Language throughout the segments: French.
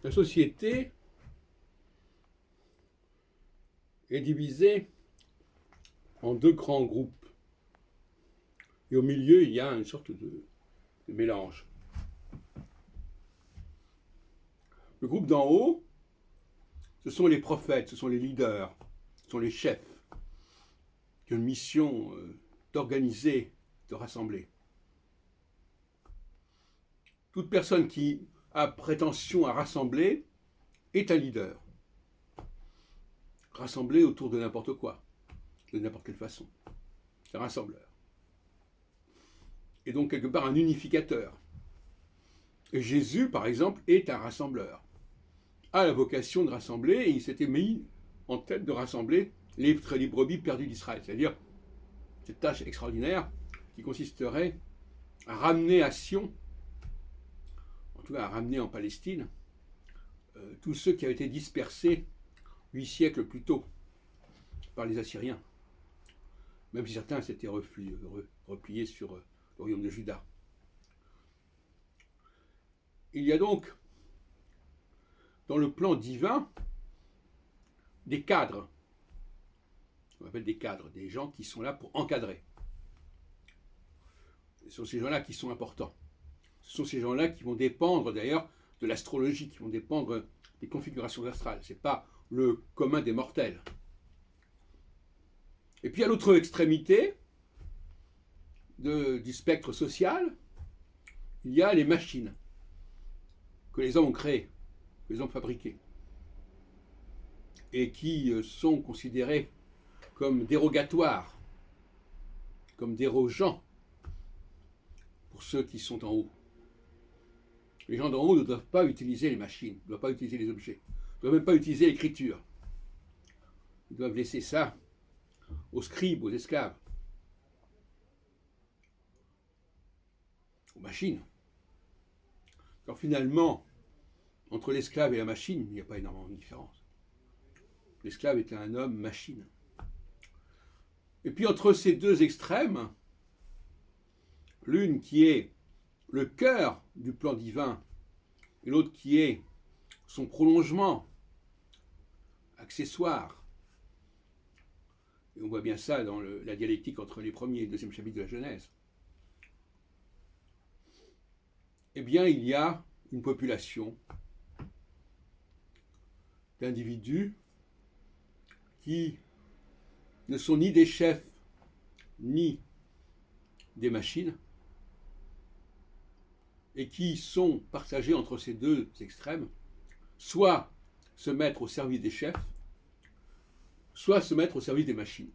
La société est divisée en deux grands groupes. Et au milieu, il y a une sorte de mélange. Le groupe d'en haut, ce sont les prophètes, ce sont les leaders, ce sont les chefs qui ont une mission d'organiser, de rassembler. Toute personne qui a prétention à rassembler est un leader. Rassembler autour de n'importe quoi, de n'importe quelle façon. C'est un rassembleur. Et donc quelque part un unificateur. Et Jésus, par exemple, est un rassembleur. A la vocation de rassembler, et il s'était mis en tête de rassembler les brebis perdues d'Israël. C'est-à-dire cette tâche extraordinaire qui consisterait à ramener à Sion, en tout cas à ramener en Palestine, tous ceux qui avaient été dispersés 8 siècles plus tôt par les Assyriens, même si certains s'étaient repliés sur le royaume de Juda. Il y a donc dans le plan divin des cadres, on appelle des cadres, des gens qui sont là pour encadrer. Ce sont ces gens-là qui sont importants. Ce sont ces gens-là qui vont dépendre d'ailleurs de l'astrologie, qui vont dépendre des configurations astrales. Ce n'est pas le commun des mortels. Et puis à l'autre extrémité du spectre social, il y a les machines que les hommes ont créées, que les hommes ont fabriquées, et qui sont considérées comme dérogatoires, comme dérogeants pour ceux qui sont en haut. Les gens d'en haut ne doivent pas utiliser les machines, ne doivent pas utiliser les objets, ne doivent même pas utiliser l'écriture. Ils doivent laisser ça aux scribes, aux esclaves, aux machines. Alors finalement, entre l'esclave et la machine, il n'y a pas énormément de différence. L'esclave est un homme machine. Et puis entre ces deux extrêmes, l'une qui est le cœur du plan divin et l'autre qui est son prolongement, accessoire. Et on voit bien ça dans la dialectique entre les premiers et le deuxième chapitre de la Genèse. Eh bien, il y a une population d'individus qui ne sont ni des chefs ni des machines et qui sont partagés entre ces deux extrêmes, soit se mettre au service des chefs, soit se mettre au service des machines.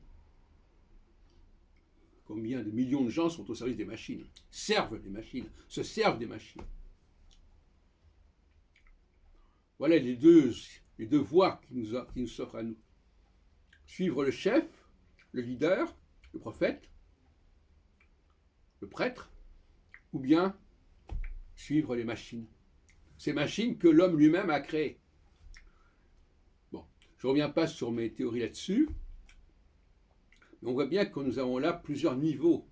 Combien de millions de gens sont au service des machines, servent des machines, se servent des machines. Voilà les deux voies qui nous s'offrent à nous. Suivre le chef, le leader, le prophète, le prêtre, ou bien suivre les machines. Ces machines que l'homme lui-même a créées. Bon, je ne reviens pas sur mes théories là-dessus, mais on voit bien que nous avons là plusieurs niveaux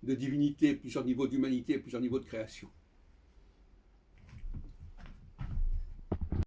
de divinité, plusieurs niveaux d'humanité, plusieurs niveaux de création.